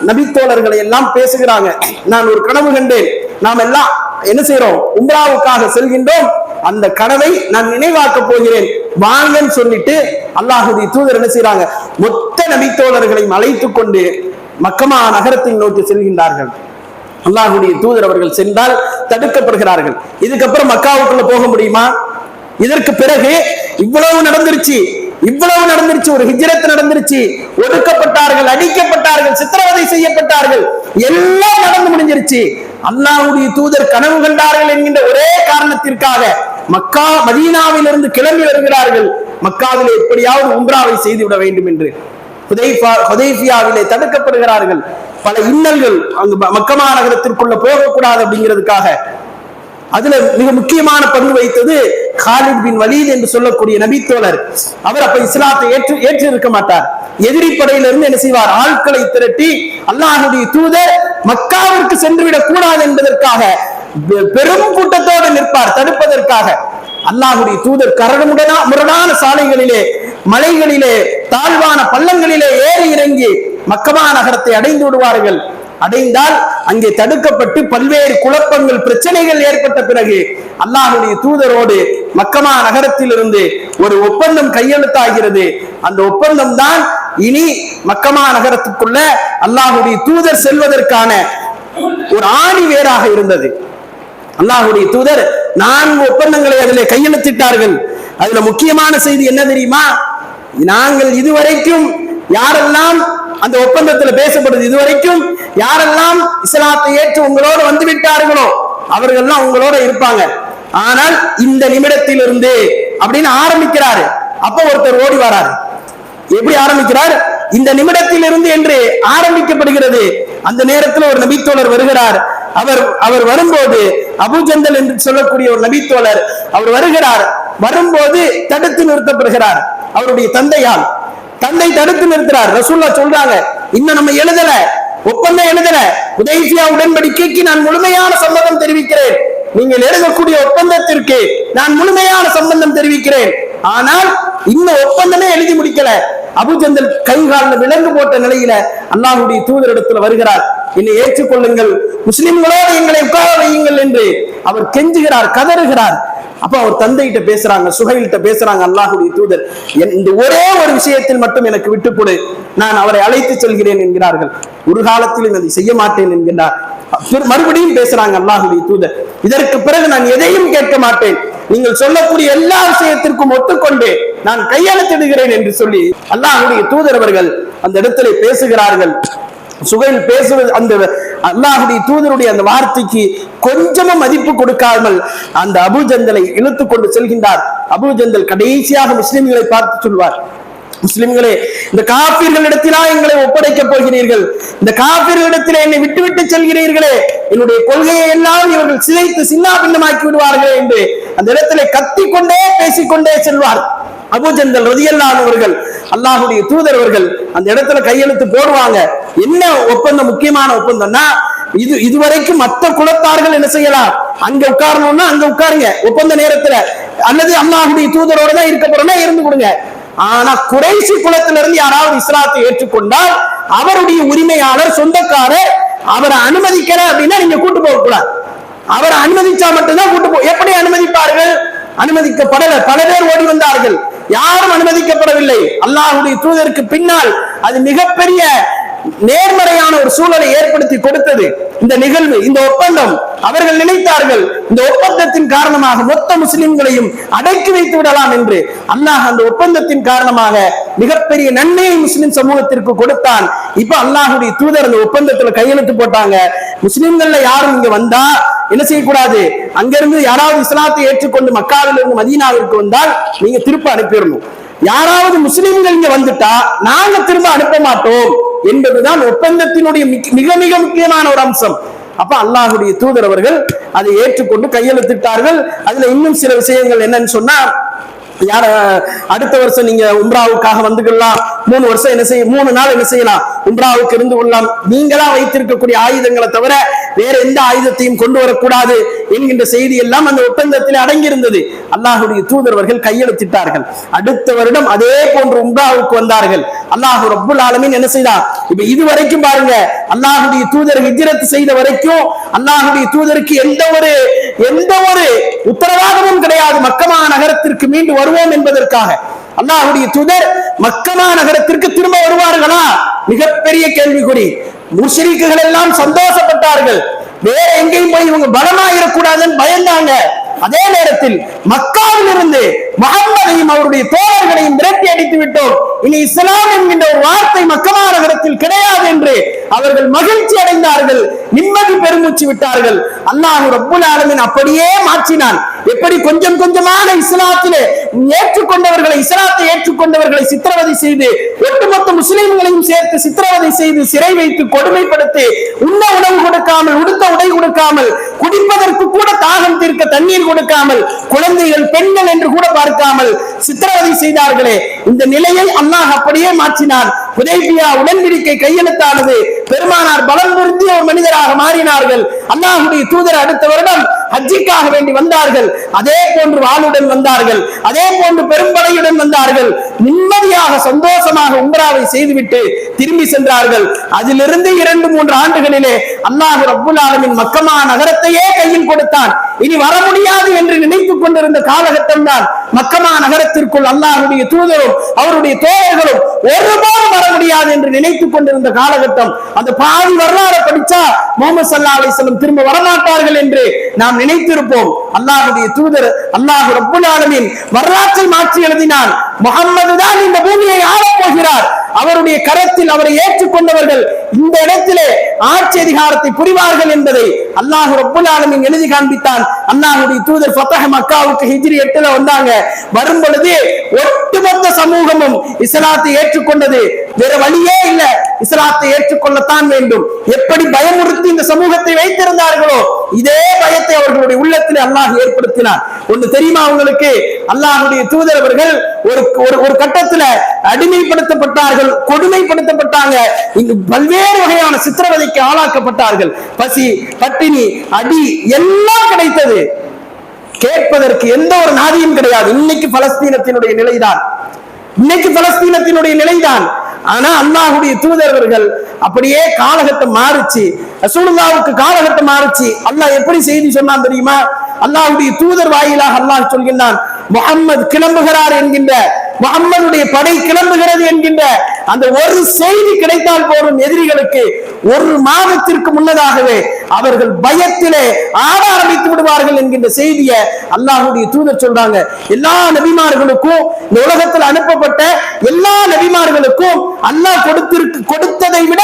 நபித்தோழர்களை எல்லாம் பேசுகிறாங்க. நான் ஒரு கனவு கண்டேன், நாம் எல்லாம் என்ன செய்யறோம், உம்ராவுக்காக செல்கின்றோம், அந்த கனவை நான் நினைவாக்க போகிறேன், வாங்கன்னு சொல்லிட்டு அல்லாஹுடைய தூதர் என்ன செய்யறாங்க, மொத்த நபித்தோழர்களையும் அழைத்துக் கொண்டு மக்கமா நகரத்தை நோக்கி செல்கின்றார்கள். அல்லாஹுடைய தூதர் அவர்கள் சென்றால் தடுக்கப்படுகிறார்கள். இதுக்கப்புறம் மக்காவுக்குள்ள போக முடியுமா? இதற்கு பிறகு இவ்வளவு நடந்துருச்சு, ஒரு ஹிஜ்ரத் நடந்துருச்சு, ஒடுக்கப்பட்டார்கள், அடிக்கப்பட்டார்கள், சித்திரவதை செய்யப்பட்டார்கள், எல்லாம் நடந்து முடிஞ்சிருச்சு. அல்லாஹ்வுடைய தூதர் கனவு கண்டார்கள் என்கின்ற ஒரே காரணத்திற்காக மதீனாவிலிருந்து கிளம்பி வருகிறார்கள். மக்காவிலே எப்படியாவது உம்ராவை செய்துவிட வேண்டும் என்று ஹுதைபியாவிலே தடுக்கப்படுகிறார்கள். பல இன்னல்கள், அங்கு மக்கமா நகரத்திற்குள்ள போகக்கூடாது அப்படிங்கிறதுக்காக. அதுல மிக முக்கியமான பங்கு வைத்தது காலித் பின் வலீத் என்று சொல்லக்கூடிய நபித்தோழர். அவர் அப்ப இஸ்லாத்தை ஏற்று இருக்க மாட்டார். எதிரி படையிலிருந்து என்ன செய்வார், ஆட்களை திரட்டி அல்லாஹ்வுடைய தூதர் மக்காவிற்கு சென்றுவிடக் கூடாது என்பதற்காக பெரும் கூட்டத்தோடு நிற்பார் தடுப்பதற்காக. அல்லாஹ்வுடைய தூதர் முரடான சாலைகளிலே, மலைகளிலே, தாழ்வான பள்ளங்களிலே ஏறி இறங்கி மக்கமா நகரத்தை அடைந்து விடுவார்கள். அடைந்தால் அங்கே தடுக்கப்பட்டு பல்வேறு குழப்பங்கள், பிரச்சனைகள் ஏற்பட்ட பிறகு அல்லாஹ்வுடைய தூதரோடு மக்கமா நகரத்தில் இருந்து ஒரு ஒப்பந்தம் கையெழுத்தாகிறது. அந்த ஒப்பந்தம் தான் இனி மக்கமா நகரத்துக்குள்ள அல்லாஹ்வுடைய தூதர் செல்வதற்கான ஒரு ஆணி வேராக இருந்தது. அல்லாஹ்வுடைய தூதர் 4 ஒப்பந்தங்களை அதிலே கையெழுத்திட்டார்கள். அதுல முக்கியமான செய்தி என்ன தெரியுமா, நாங்கள் இதுவரைக்கும் யாரெல்லாம் அந்த ஒப்பந்தத்தில் பேசப்படுது, இதுவரைக்கும் யாரெல்லாம் இஸ்லாத்தை ஏற்று உங்களோட வந்து விட்டார்களோ அவர்கள்லாம் உங்களோட இருப்பாங்க. ஆனால் இந்த நிமிடத்திலிருந்து அப்படின்னு ஆரம்பிக்கிறாரு. அப்ப ஒருத்தர் ஓடி வராரு. எப்படி ஆரம்பிக்கிறார், இந்த நிமிடத்திலிருந்து என்று ஆரம்பிக்கப்படுகிறது. அந்த நேரத்தில் ஒரு நபித்தோழர் வருகிறார். அவர் வரும்போது அபூஜந்தல் என்று சொல்லக்கூடிய ஒரு நபித்தோழர் அவர் வருகிறார். வரும்போது தடுத்து நிறுத்தப்படுகிறார் அவருடைய தந்தையால். தந்தை தடுத்து நிறுத்துறார். ரசூலுல்லாஹ் சொல்றாங்க, இன்னும் நம்ம எழுதல, ஒப்பந்தம் எழுதல, ஹுதைபியா உடன்படிக்கைக்கு நான் முழுமையான சம்மதம் தெரிவிக்கிறேன், நீங்கள் எழுதக்கூடிய ஒப்பந்தத்திற்கு நான் முழுமையான சம்பந்தம் தெரிவிக்கிறேன், ஆனால் இன்னும் ஒப்பந்தமே எழுதி முடிக்கல. அபூஜந்தல் கைகாலில் விலங்கு போட்ட நிலையில அல்லாஹ்வுடைய தூதரிடத்தில் வருகிறார். என்னை ஏற்றுக்கொள்ளுங்கள், முஸ்லிம்களோடு எங்களை உட்கார வையுங்கள் என்று அவர் கெஞ்சுகிறார், கதறுகிறார். அப்ப அவர் தந்தைகிட்ட பேசுறாங்க, சுஹைல்கிட்ட பேசுறாங்க, அல்லாஹ்வுடைய தூதர் இந்த ஒரே ஒரு விஷயத்தில் மட்டும் எனக்கு விட்டுக் கொடு, நான் அவரை அழைத்து செல்கிறேன் என்கிறார்கள். ஒரு காலத்திலும் அதை செய்ய மாட்டேன் என்கிறார். மறுபடியும் பேசுறாங்க அல்லாஹ்வுடைய தூதர், இதற்கு பிறகு நான் எதையும் கேட்க மாட்டேன், நீங்கள் சொல்லக்கூடிய எல்லா விஷயத்திற்கும் ஒத்துக்கொண்டு நான் கையெழுத்திடுகிறேன் என்று சொல்லி அல்லாஹ்வுடைய தூதர் அவர்கள் அந்த இடத்திலே பேசுகிறார்கள். சுகைல் பேசுவது அந்த அல்லாஹ்வுடைய தூதருடைய அந்த வார்த்தைக்கு கொஞ்சமும் மதிப்பு கொடுக்காமல் அந்த அபூஜந்தலை இழுத்து கொண்டு செல்கின்றார். அபூஜந்தல் கடைசியாக முஸ்லிம்களை பார்த்து சொல்வார், முஸ்லிம்களே, இந்த காபிர்களிடத்திலா எங்களை ஒப்படைக்கப் போகிறீர்கள்? இந்த காபிர்களிடத்திலே என்னை விட்டுவிட்டு செல்கிறீர்களே, என்னுடைய கொள்கையை எல்லாம் இவர்கள் சிதைத்து சின்னா பின்னமாக்கி விடுவார்கள் என்று அந்த இடத்திலே கத்திக்கொண்டே பேசிக்கொண்டே செல்வார். அபூஜந்தல் ரலியல்லாஹு அவர்கள் அல்லாஹ்வுடைய தூதர் அவர்கள் அந்த இடத்துல கையெழுத்து போடுவாங்க. என்ன ஒப்பந்தம், முக்கியமான ஒப்பந்தம்னா, இதுவரைக்கும் மற்ற குலத்தார்கள் என்ன செய்யலாம், அங்க உட்காரணும்னா அங்க உட்காருங்க ஒப்பந்த நேரத்துல, அல்லது அல்லாஹ்வுடைய தூதரோட தான் இருக்க போறோம்னா இருந்து கொடுங்க. ஆனா குறைஷி குலத்திலிருந்து யாராவது இஸ்லாத்தை ஏற்றுக்கொண்டால் அவருடைய உரிமையாளர், சொந்தக்காரர் அவரை அனுமதிக்கல அப்படின்னா நீங்க கூட்டு போக கூடாது. அவரை அனுமதிச்சா மட்டும்தான் கூட்டு போ. எப்படி அனுமதிப்பார்கள்? அனுமதிக்கப்படல. பல பேர் ஓடி வந்தார்கள், யாரும் அனுமதிக்கப்படவில்லை. அல்லாஹ்வுடைய தூதருக்கு பின்னால் அது மிகப்பெரிய நேர்மறையான ஒரு சூழலை ஏற்படுத்தி கொடுத்தது இந்த நிகழ்வு, இந்த ஒப்பந்தம். அவர்கள் நினைத்தார்கள் இந்த ஒப்பந்தத்தின் காரணமாக மொத்த முஸ்லிம்களையும் அடக்கி வைத்து விடலாம் என்று. அல்லாஹ் அந்த ஒப்பந்தத்தின் காரணமாக மிகப்பெரிய நன்மையை முஸ்லிம் சமூகத்திற்கு கொடுத்தான். இப்ப அல்லாஹ்வுடைய தூதர் அந்த ஒப்பந்தத்துல கையெழுத்து போட்டாங்க. முஸ்லிம்கள்ல யாரும் இங்க வந்தா என்ன செய்யக்கூடாது, அங்கிருந்து யாராவது இஸ்லாத்தை ஏற்றுக்கொண்டு மக்காவிலிருந்து மதீனாவிற்கு வந்தால் நீங்க திருப்ப அனுப்பிடணும். யாராவது முஸ்லிம்கள் இங்க வந்துட்டா நாங்க திரும்ப அனுப்ப மாட்டோம் என்பதுதான் ஒப்பந்தத்தினுடைய மிக மிக முக்கியமான ஒரு அம்சம். அப்ப அல்லாஹ்வுடைய தூதர் அவர்கள் அதை ஏற்றுக்கொண்டு கையெழுத்திட்டார்கள். அதுல இன்னும் சில விஷயங்கள் என்னன்னு சொன்னா, யார அடுத்த வருஷம் நீங்க உம்ராவுக்காக வந்துக்கலாம், 3 வருஷம் என்ன செய்ய 3 நாள் என்ன செய்யலாம், உம்ராவுக்கு இருந்து கொள்ளலாம், நீங்களா வைத்திருக்கக்கூடிய ஆயுதங்களை தவிர வேற எந்த ஆயுதத்தையும் கொண்டு வரக்கூடாது என்கின்ற செய்தி எல்லாம் அந்த ஒப்பந்தத்தில் அடங்கியிருந்தது. அல்லாஹ்வுடைய தூதரவர்கள் கையெழுத்திட்டார்கள். அடுத்த வருடம் அதே போன்று உம்ராவுக்கு வந்தார்கள். அல்லாஹ் ரப்புல் ஆலமீன் என்ன செய்தார், இப்ப இதுவரைக்கும் பாருங்க, அல்லாஹ்வுடைய தூதர் ஹிஜ்ரத் செய்த வரைக்கும் அல்லாஹ்வுடைய தூதருக்கு எந்த ஒரு உத்தரவாதமும் கிடையாது மக்கமா நகரத்திற்கு மீண்டும் வருவோம் என்பதற்காக. அல்லாஹ்வுடைய தூதர் மக்கமா நகரத்திற்கு திரும்ப வருவார்களா? மிகப்பெரிய கேள்விக்குறி. முஷ்ரிக்குகள் எல்லாம் சந்தோஷப்பட்டார்கள், வேற எங்கேயும் போய் இவங்க பலமாயிடக்கூடாதுன்னு பயந்தாங்க. அதே நேரத்தில் மக்காவில் இருந்து முஹம்மதையும் அவருடைய தோழர்களையும் விரட்டி அடித்து விட்டோம், இனி இஸ்லாம் என்கின்ற ஒரு வார்த்தை மக்கமா நகரத்தில் கிடையாது என்று அவர்கள் மகிழ்ச்சி அடைந்தார்கள், நிம்மதி பெருமூச்சு விட்டார்கள். அல்லாஹ் ரப்புல் ஆலமீன் அப்படியே மாற்றினான். எப்படி கொஞ்சம் கொஞ்சமாக இஸ்லாத்திலே இஸ்லாத்தை ஏற்றுக்கொண்டவர்களை சித்திரவதை செய்து ஒட்டுமொத்த முஸ்லிம்களையும் சேர்த்து சித்திரவதை செய்து சிறை வைத்து கொடுமைப்படுத்தி உண்ண உணவு கொடுக்காமல், உடுத்த உடை கொடுக்காமல், குடிப்பதற்கு கூட தாகம் தீர்க்க தண்ணீர் கொடுக்காமல், குழந்தைகள் பெண்கள் என்று கூட பார்க்காமல் சித்திரவதை செய்தார்களே, இந்த நிலையை அல்லாஹ் அப்படியே மாற்றினான். ஹுதைபியா உடன்படிக்கை கையெழுத்தானது. பெருமானார் பலம் பொருந்திய ஒரு மனிதராக மாறினார்கள். அல்லாஹ்வுடைய தூதர் அடுத்த வருடம் ஹஜ்ஜிக்காக வேண்டி வந்தார்கள். அதே போன்று வாளுடன் வந்தார்கள், அதே போன்று பெரும்படையுடன் வந்தார்கள். நிம்மதியாக சந்தோஷமாக உம்ராவை செய்துவிட்டு திரும்பி சென்றார்கள். அதிலிருந்து 2-3 ஆண்டுகளிலே அல்லாஹ் ரப்புல் ஆலமீன் மக்கமா நகரத்தையே கையில் கொடுத்தான். இனி வர முடியாது என்று நினைத்துக் கொண்டிருந்த காலகட்டம் தான் மக்கமா நகரத்திற்குள் அல்லாஹ்வுடைய தூதரும் அவருடைய தோழர்களும் ஒருபோதும் வர முடியாது என்று நினைத்துக் கொண்டிருந்த காலகட்டம். அந்த பாதி வரலாறு படிச்சா முஹம்மது ஸல்லல்லாஹு அலைஹி வஸல்லம் திரும்ப வரமாட்டார்கள் என்று நாம் நினைத்திருப்போம். அல்லாஹ்வுடைய தூதர் அல்லாஹ் ரப்புல் ஆலமீன் வரலாற்றை மாற்றி எழுதினான். முஹம்மது தான் இந்த பூமியை ஆளப் போகிறார். அவருடைய கரத்தில் அவரை ஏற்றுக்கொண்டவர்கள் இந்த இடத்திலே ஆட்சி அதிகாரத்தை புரிவார்கள் என்பதை அல்லாஹ் ரப்புல் ஆலமீன் எழுதி காண்பித்தான். அல்லாஹ்வுடைய தூதர் ஃபத்ஹ் மக்காவுக்கு ஹிஜ்ரி 8ல வந்தாங்க. வரும் பொழுது ஒட்டுமொத்த சமூகமும் இஸ்லாத்தை ஏற்றுக்கொண்டது. வேற வழியே இல்ல, இஸ்லாத்தை ஏற்றுக்கொள்ளத்தான் வேண்டும். எப்படி பயமுறுத்தி இந்த சமூகத்தை வைத்திருந்தார்களோ இதே பயத்தை அவர்களுடைய உள்ளத்தில் அல்லாஹ் ஏற்படுத்தினார். ஒன்று தெரியுமா உங்களுக்கு, அல்லாஹ்வுடைய தூதர் அவர்கள் ஒரு கட்டத்துல அடிமைப்படுத்தப்பட்டார்கள், கொடுமைப்படுத்தப்பட்டாங்க, இங்கு பல்வேறு வகையான சித்திரவதைக்கு ஆளாக்கப்பட்டார்கள். பசி, பட்டினி, அடி எல்லாம் கிடைத்தது. கேட்பதற்கு எந்த ஒரு நாதியும் கிடையாது. இன்னைக்கு பலஸ்தீனத்தினுடைய நிலைதான். ஆனா அல்லாஹ்வுடைய தூதர்கள் அப்படியே காலகட்டம் மாறுச்சு. ரசூலுல்லாஹ்வுக்கு காலகட்டம் மாறுச்சு. அல்லாஹ் எப்படி செய்தி சொன்னான் தெரியுமா? அல்லாஹ்வுடைய தூதர் வாயிலாக அல்லாஹ் சொல்கின்றான், முஹம்மது கிளம்புகிறார் என்கின்ற, முஹம்மதுடைய படை கிளம்புகிறது என்கின்ற அந்த ஒரு செய்தி கிடைத்தால் போதும், எதிரிகளுக்கு ஒரு மாதத்திற்கு முன்னதாகவே அவர்கள் பயத்திலே ஆட ஆரம்பித்து விடுவார்கள் என்கின்ற செய்தியை அல்லாஹ்வுடைய தூதர் சொல்றாங்க. எல்லா நபிமார்களுக்கும், இந்த உலகத்தில் அனுப்பப்பட்ட எல்லா நபிமார்களுக்கும் அல்லாஹ் கொடுத்ததை விட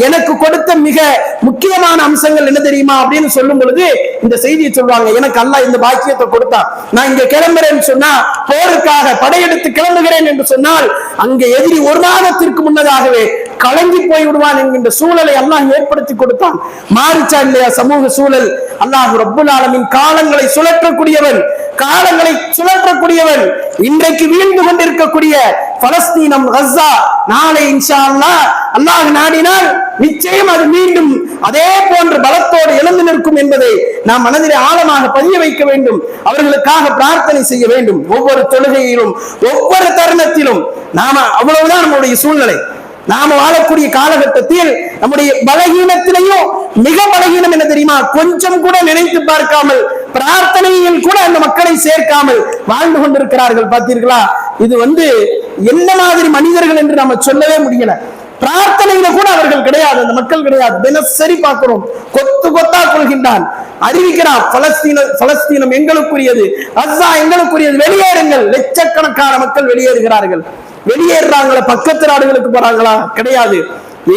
எனக்கு கொடுத்த மிக முக்கியமான அம்சங்கள் என்ன தெரியுமா அப்படின்னு சொல்லும் பொழுது இந்த செய்தியை சொல்றாங்க. எனக்கு அல்லாஹ் இந்த பாக்கியத்தை கொடுத்தான். நான் இங்க கிளம்புறேன்னு சொன்னா, போருக்காக படையெடுத்து கிளம்புகிறேன் என்று சொன்னால், அங்கே எதிரி ஒரு மாதத்திற்கு முன்னதாகவே கலங்கி போய் விடுவான் என்கின்ற சூழலை அல்லாஹ் ஏற்படுத்தி கொடுத்தான். மாறிச்சா இல்லையா சமூக சூழல்? அல்லாஹ் ரப்புல் ஆலமீன் காலங்களை சுழற்றக்கூடியவன், காலங்களை சுழற்றக்கூடியவன். இன்றைக்கு வீழ்ந்து கொண்டிருக்கக்கூடிய பலஸ்தீனம், கஸா, நாளை இன்ஷா அல்லாஹ் அல்லாஹ் நாடினால் நிச்சயம் அது மீண்டும் அதே போன்ற பலத்தோடு எழுந்து நிற்கும் என்பதை நாம் மனதிலே ஆழமாக பதிய வைக்க வேண்டும். அவர்களுக்காக பிரார்த்தனை செய்ய வேண்டும். ஒவ்வொரு தொழுகையிலும், ஒவ்வொரு தருணத்திலும் நாம, அவ்வளவுதான் நம்முடைய சூழ்நிலை. நாம வாழக்கூடிய காலகட்டத்தில் நம்முடைய பலகீனத்திலையும் மிக பலகீனம் என்ன தெரியுமா? கொஞ்சம் கூட நினைத்து பார்க்காமல், பிரார்த்தனையில் கூட அந்த மக்களை சேர்க்காமல் வாழ்ந்து கொண்டிருக்கிறார்கள். பார்த்தீர்களா? இது என்ன மாதிரி மனிதர்கள் என்று நாம சொல்லவே முடியல. பிரார்த்தனையில கூட அவர்கள் கிடையாது, அந்த மக்கள் கிடையாது. தினசரி பார்க்கிறோம், கொத்து கொத்தா கொள்கின்றான், அறிவிக்கிறான், பலஸ்தீனம் எங்களுக்குரியது, கஸா எங்களுக்குரியது, வெளியேறுங்கள். லட்சக்கணக்கான மக்கள் வெளியேறுகிறார்கள். வெளியேறாங்களா? பக்கத்து நாடுகளுக்கு போறாங்களா? கிடையாது.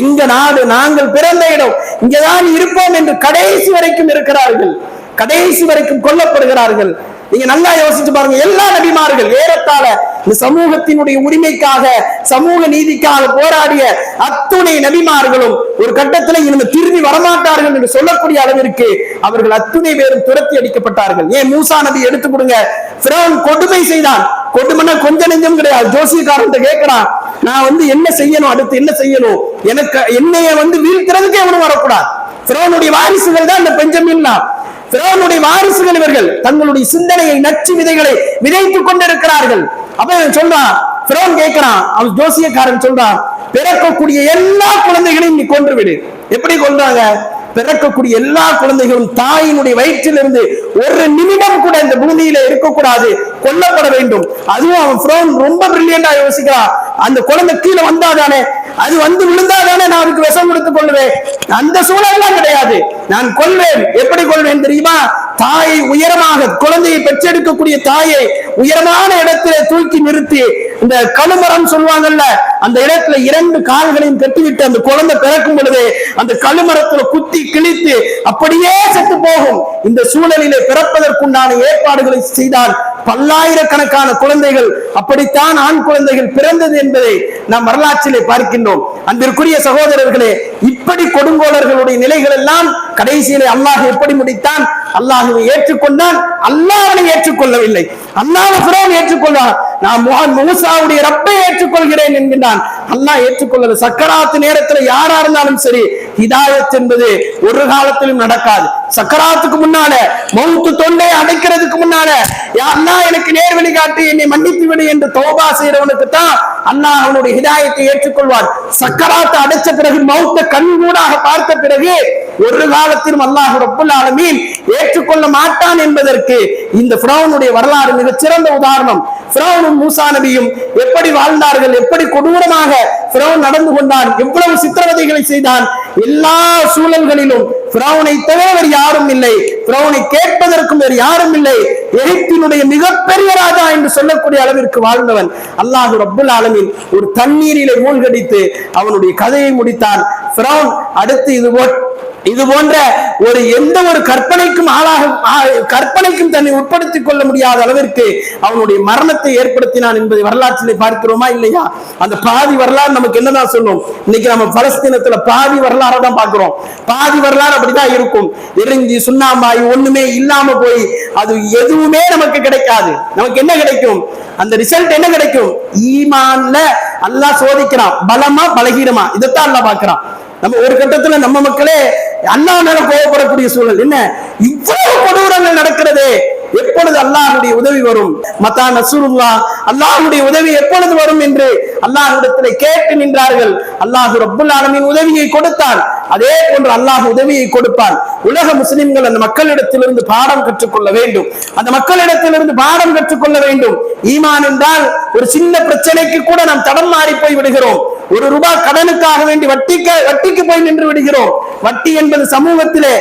எங்க நாடு, நாங்கள் பிறந்த இடம், இங்கதான் இருப்போம் என்று கடைசி வரைக்கும் இருக்கிறார்கள். கடைசி வரைக்கும் கொல்லப்படுகிறார்கள். நீங்க நல்லா யோசிச்சு பாருங்க. எல்லா நபிமார்கள் ஏறத்தாழ இந்த சமூகத்தினுடைய உரிமைக்காக, சமூக நீதிக்காக போராடிய அத்துணை நபிமார்களும் ஒரு கட்டத்தில் இவங்க திரும்பி வரமாட்டார்கள் என்று சொல்லக்கூடிய அளவிற்கு அவர்கள் அத்துணை பேரும் துரத்தி அடிக்கப்பட்டார்கள். ஏன் மூசா நபி எடுத்து கொடுங்க. ஃபிரௌன் கொடுமை செய்தான். கொடுமைனா கொஞ்ச நெஞ்சம் கிடையாது. ஜோசியக்காரன் கேட்கிறான், நான் என்ன செய்யணும், அடுத்து என்ன செய்யணும், எனக்கு என்னைய வீழ்த்துறதுக்கு எவனும் வரக்கூடாது. ஃபிரௌனுடைய வாரிசுகள் தான் இந்த பெஞ்சமின். ஃபிரௌனுடைய வாரிசுகள் இவர்கள் தங்களுடைய சிந்தனையை, நச்சு விதைகளை விதைத்துக் கொண்டிருக்கிறார்கள். அப்ப சொல்றான், ஃபிரௌன் கேட்கிறான், அவன் ஜோசியக்காரன் சொல்றான், பிறக்கக்கூடிய எல்லா குழந்தைகளையும் நீ கொன்று விடு. எப்படி கொல்றாங்க? பிறக்கக்கூடிய எல்லா குழந்தைகளும் தாயினுடைய வயிற்றிலிருந்து ஒரு நிமிடம் கூட இந்த பூமியில இருக்கக்கூடாது, கொல்லப்பட வேண்டும். அதுவும் அவன் ஃபிரௌன் ரொம்ப பிரில்லியண்டா யோசிக்கிறான். அந்த குழந்தை கீழே வந்தாதானே, அது விழுந்தாதானே நான் அதுக்கு விஷம் கொடுத்துக் கொள்வேன். அந்த சூழல்லாம் கிடையாது, நான் கொள்வேன். எப்படி கொள்வேன் தெரியுமா? தாயை உயரமாக, குழந்தையை பெற்றெடுக்கக்கூடிய தாயை உயரமான இடத்திலே தூக்கி நிறுத்தி, இந்த கழுமரம் சொல்லுவாங்கல்ல, அந்த இடத்துல 2 கால்களையும் கட்டிவிட்டு அந்த குழந்தை பிறக்கும் பொழுது அந்த கழுமரத்துல குத்தி கிழித்து அப்படியே செத்து போகும். இந்த சூழலிலே பிறப்பதற்குண்டான ஏற்பாடுகளை செய்தால் பல்லாயிரக்கணக்கான குழந்தைகள், அப்படித்தான் ஆண் குழந்தைகள் பிறந்தது என்பதை நாம் வரலாற்றிலே பார்க்கின்றோம். அன்பிற்குரிய சகோதரர்களே, இப்படி கொடுங்கோலர்களுடைய நிலைகள் எல்லாம் கடைசியிலே அல்லாஹ் எப்படி முடித்தான்? அல்லாஹ்வை ஏற்றுக்கொண்டான், அல்லாஹ்வை ஏற்றுக்கொள்ளவில்லை. அல்லாஹ் ஃபிரௌன் ஏற்றுக்கொள்வான், நான் மூசாவுடைய ரப்பை ஏற்றுக்கொள்கிறேன் என்கின்றான். அல்லாஹ் ஏற்றுக்கொள்ளல. சக்கராத்து நேரத்தில் யாரா இருந்தாலும் சரி, ஹிதாயத் என்பது ஒரு காலத்திலும் நடக்காது. சக்கராத்துக்கு முன்னால, மௌத்து தொண்டை அடைக்கிறதுக்கு முன்னால, அல்லாஹ் எனக்கு நேர்வழி காட்டி என்னை மன்னித்து விடு என்று தௌபா செய்யறவனுக்கு தான் அல்லாஹ் அவனுடைய ஹிதாயத்தை ஏற்றுக்கொள்வான். சக்கராத்தை அடைச்ச பிறகு, மௌத்த கண்கூடாக பார்த்த பிறகு ஒரு காலத்திலும் அல்லாஹ் ரப்புல் ஆலமீன் ஏற்றுக்கொள்ள மாட்டான் என்பதற்கு இந்த ஃபிரௌனுடைய வரலாறு மிகச் சிறந்த உதாரணம். ஃபிரௌனும் மூசா நபியும் எப்படி வாழ்ந்தார்கள், எப்படி கொடூரமாக ஃபிரௌன் நடந்து கொண்டான், எவ்வளவு சித்திரவதைகளை செய்தான். எல்லா சூழல்களிலும் ஃபிரௌனை தவிர வேறு யாரும் இல்லை, ஃபிரௌனை கேட்பதற்கும் வேறு யாரும் இல்லை. எகிப்தினுடைய மிகப்பெரிய ராஜா என்று சொல்லக்கூடிய அளவிற்கு வாழ்ந்தவன். அல்லாஹ் ரப்புல் ஆலமீன் ஒரு தண்ணீரிலே மூழ்கடித்து அவனுடைய கதையை முடித்தான். ஃபிரௌன் அடுத்து இது போன்ற எந்த ஒரு கற்பனைக்கும் தன்னை உட்படுத்திக் கொள்ள முடியாத அளவிற்கு அவனுடைய மரணத்தை ஏற்படுத்தினான் என்பதை வரலாற்றிலே பார்க்கிறோமா இல்லையா? அந்த பாதி வரலாறு நமக்கு என்னதான் சொல்லும்? இன்னைக்கு நம்ம பலஸ்தீனத்துல பாதி வரலாறு தான் பார்க்கிறோம். பாதி வரலாறு அப்படிதான் இருக்கும். எரிஞ்சி சுண்ணாம்பாய் ஒண்ணுமே இல்லாம போய் அது எதுவுமே நமக்கு கிடைக்காது. நமக்கு என்ன கிடைக்கும்? அந்த ரிசல்ட் என்ன கிடைக்கும்? ஈமான்ல அல்லாஹ் சோதிக்கிறான், பலமா பலகீனமா, இதைத்தான் அல்லாஹ் பார்க்கிறான். நம்ம ஒரு கட்டத்துல நம்ம மக்களே அல்லாஹ் மேல கோபப்படக்கூடிய சூழல். என்ன இவ்வளவு கொடூரங்கள் நடக்கிறது, எப்பொழுது அல்லாஹ்வுடைய உதவி வரும், மத்தா நஸ்ருல்லாஹ், அல்லாஹ்வுடைய உதவி எப்பொழுது வரும் என்று அல்லாஹ்விடத்திலே கேட்டு நின்றார்கள். அல்லாஹ் ரப்புல் ஆலமீன் உதவியை கொடுத்தான். அதே போன்று அல்லாஹ் உதவியை கொடுப்பான். உலக முஸ்லிம்கள் அந்த மக்களிடத்திலிருந்து பாடம் கற்றுக்கொள்ள வேண்டும். அந்த மக்களிடத்திலிருந்து பாடம் கற்றுக்கொள்ள வேண்டும். ஈமான் என்றால் ஒரு சின்ன பிரச்சனைக்கு கூட நாம் தடம் மாறி போய் விடுகிறோம். ஒரு ரூபாய் கடனுக்காக வேண்டி வட்டிக்கு போய் நின்று விடுகிறோம். வட்டி என்பது சமூகத்திலே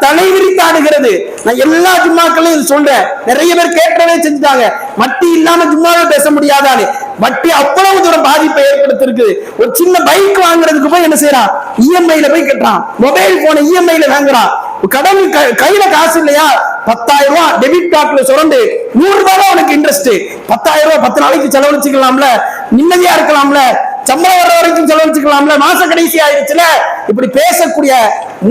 தலைவிரித்தாடுகிறது. நான் எல்லா ஜும்மாக்களையும் சொல்றேன். நிறைய பேர் கேட்கவே செஞ்சுட்டாங்க, வட்டி இல்லாம ஜும்மாவே பேச முடியாதானே. வட்டி அவ்வளவு தூரம் பாதிப்பை ஏற்படுத்திருக்கு. ஒரு சின்ன பைக் வாங்குறதுக்கு போய் என்ன செய்யறான், இஎம்ஐல போய் கட்டுறான். மொபைல் போன இஎம்ஐல வாங்குறான். கடன் கையில காசு இல்லையா, 10,000 ரூபாய் டெபிட் கார்டுல சுரண்டு 100 ரூபாய் அவனுக்கு இன்ட்ரெஸ்ட். 10,000 ரூபாய் 10 நாளைக்கு செலவழிச்சுக்கலாம்ல, நிம்மதியா இருக்கலாம்ல, சம்பளம் வர்ற வரைக்கும் செலவழிச்சுக்கலாம்ல, மாச கடைசி ஆயிடுச்சுல. இப்படி பேசக்கூடிய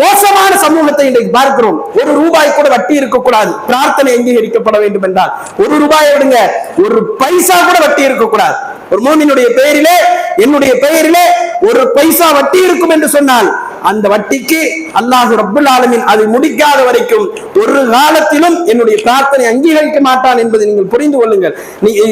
மோசமான சமூகத்தை இன்றைக்கு பார்க்கிறோம். ஒரு ரூபாய் கூட வட்டி இருக்கக்கூடாது. பிரார்த்தனை அங்கீகரிக்கப்பட வேண்டும் என்றால் ஒரு ரூபாயை விடுங்க, ஒரு பைசா கூட வட்டி இருக்கக்கூடாது. ஒரு மோமினுடைய பெயரிலே, என்னுடைய பெயரிலே ஒரு பைசா வட்டி இருக்கும் என்று சொன்னால் அந்த வட்டிக்கு அல்லாஹ் ரப்புல் ஆலமீன் அதை முடிக்காத வரைக்கும் ஒரு காலத்திலும் என்னுடைய பிரார்த்தனை அங்கீகரிக்க மாட்டான் என்பதை நீங்கள் புரிந்து கொள்ளுங்கள்.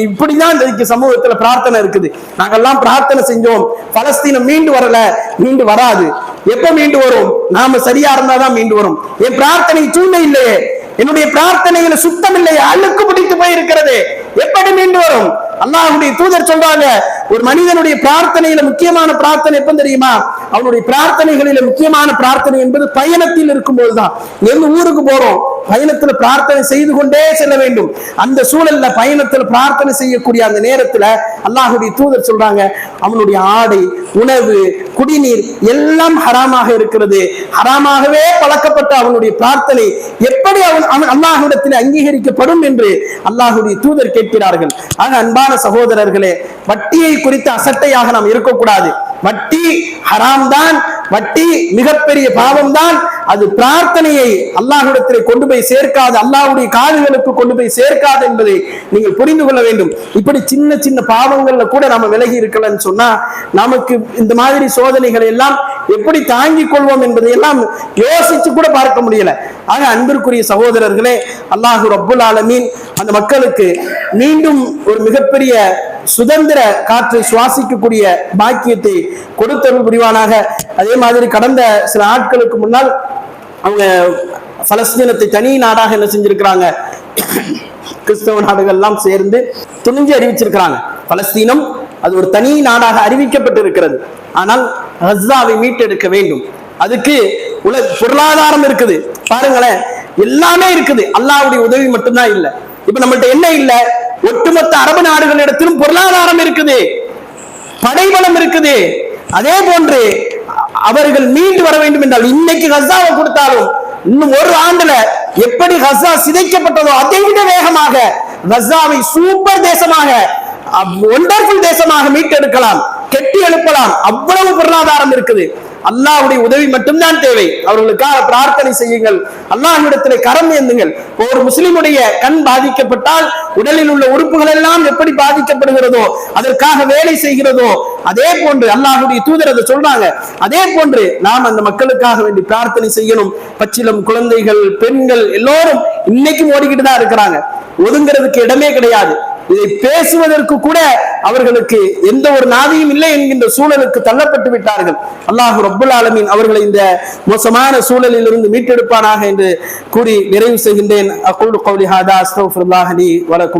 இப்படிதான் இந்த சமூகத்துல பிரார்த்தனை இருக்குது. நாங்கெல்லாம் பிரார்த்தனை செஞ்சோம், பலஸ்தீனம் மீண்டு வரல, மீண்டு வராது. எப்ப மீண்டு வரும்? நாம சரியா இருந்தாதான் மீண்டு வரும். என் பிரார்த்தனை தூய்மை இல்லையே, என்னுடைய பிரார்த்தனையில சுத்தம் இல்லையே, அழுக்கு பிடித்து போய் இருக்கிறது, எப்படி மீண்டு வரும்? அல்லாஹ்வுடைய தூதர் சொல்றாங்க, ஒரு மனிதனுடைய பிரார்த்தனையில முக்கியமான பிரார்த்தனை எப்ப தெரியுமா? அவனுடைய பிரார்த்தனைகளில முக்கியமான பிரார்த்தனை என்பது பயணத்தில் இருக்கும் போதுதான். எங்க ஊருக்கு போறோம், பயணத்துல பிரார்த்தனை செய்து கொண்டே செல்ல வேண்டும். அந்த சூழல்ல பயணத்துல பிரார்த்தனை செய்யக்கூடிய அந்த நேரத்துல அல்லாஹ்வுடைய தூதர் சொல்றாங்க, அவனுடைய ஆடை, உணவு, குடிநீர் எல்லாம் ஹராமாக இருக்கிறது. ஹராமாகவே பழக்கப்பட்ட அவனுடைய பிரார்த்தனை எப்படி அவன் அல்லாஹ்விடத்தில் அங்கீகரிக்கப்படும் என்று அல்லாஹ்வுடைய தூதர் கேட்கிறார்கள். ஆக அன்பான சகோதரர்களே, வட்டியை குறித்து அசட்டையாக நாம் இருக்கக்கூடாது. வட்டி ஹராம் தான், வட்டி மிகப்பெரிய பாவம் தான். அது பிரார்த்தனையை அல்லாஹ்விடத்திலே கொண்டு போய் சேர்க்காது, அல்லாஹ்வுடைய காதுகளுக்கு கொண்டு போய் சேர்க்காது என்பதை நீங்கள் புரிந்து கொள்ள வேண்டும். இப்படி சின்ன சின்ன பாவங்கள்ல கூட நாம விலகி இருக்கலன்னு சொன்னா நமக்கு இந்த மாதிரி சோதனைகளை எல்லாம் எப்படி தாங்கிக் கொள்வோம் என்பதை எல்லாம் யோசிச்சு கூட பார்க்க முடியல. ஆக அன்பிற்குரிய சகோதரர்களே, அல்லாஹ் ரப்புல் ஆலமீன் அந்த மக்களுக்கு மீண்டும் ஒரு மிகப்பெரிய சுதந்திர காற்றை சுவாசிக்கக்கூடிய பாக்கியத்தை கொடுத்தருள் புரிவானாக. அதே மாதிரி கடந்த சில நாட்களுக்கு முன்னால் அவங்க பலஸ்தீனத்தை தனி நாடாக என்ன செஞ்சிருக்கிறாங்க, கிறிஸ்தவ நாடுகள் எல்லாம் சேர்ந்து துணிஞ்சு அறிவிச்சிருக்கிறாங்க. பலஸ்தீனம் அது ஒரு தனி நாடாக அறிவிக்கப்பட்டிருக்கிறது. ஆனால் கஸாவை மீட்டெடுக்க வேண்டும். அதுக்கு பொருளாதாரம் இருக்குது, பாருங்களேன், எல்லாமே இருக்குது. அல்லாஹ்வுடைய உதவி மட்டும்தான் இல்லை. இப்ப நம்மள்ட்ட என்ன இல்ல, ஒட்டுமொத்த அரபு நாடுகளிடத்திலும் பொருளாதாரம் இருக்குது, படைபலம் இருக்குது. அதே போன்று அவர்கள் மீண்டு வர வேண்டும் என்றால் இன்னைக்கு கஸாவை கொடுத்தாலும் இன்னும் ஒரு ஆண்டுல எப்படி கஸா சிதைக்கப்பட்டதோ அதை விட வேகமாக கஸாவை சூப்பர் தேசமாக, ஒண்டர்ஃபுல் தேசமாக மீட்டெடுக்கலாம், கெட்டி எழுப்பலாம். அவ்வளவு பொருளாதாரம் இருக்குது. அல்லாஹ்வுடைய உதவி மட்டும்தான் தேவை. அவர்களுக்காக பிரார்த்தனை செய்யுங்கள், அல்லாஹ்விடத்திலே கரம் ஏந்துங்கள். ஒரு முஸ்லிமுடைய கண் பாதிக்கப்பட்டால் உடலில் உள்ள உறுப்புகள் எல்லாம் எப்படி பாதிக்கப்படுகிறதோ, அதற்காக வேலை செய்கிறதோ, அதே போன்று அல்லாஹ்வுடைய தூதர் அதை சொல்றாங்க. அதே போன்று நாம் அந்த மக்களுக்காக வேண்டி பிரார்த்தனை செய்யணும். பச்சிலம் குழந்தைகள், பெண்கள் எல்லோரும் இன்னைக்கும் ஓடிக்கிட்டு தான் இருக்கிறாங்க. ஒதுங்கிறதுக்கு இடமே கிடையாது. இதை பேசுவதற்கு கூட அவர்களுக்கு எந்த ஒரு நாதியும் இல்லை என்கின்ற சூழலுக்கு தள்ளப்பட்டு விட்டார்கள். அல்லாஹ் ரப்புல் ஆலமீன் அவர்களை இந்த மோசமான சூழலில் இருந்து மீட்டெடுப்பானாக என்று கூறி நிறைவு செய்கின்றேன். அகூலு கௌலி ஹாதா அஸ்தக்ஃபிருல்லாஹ் லி வ லக்கும்.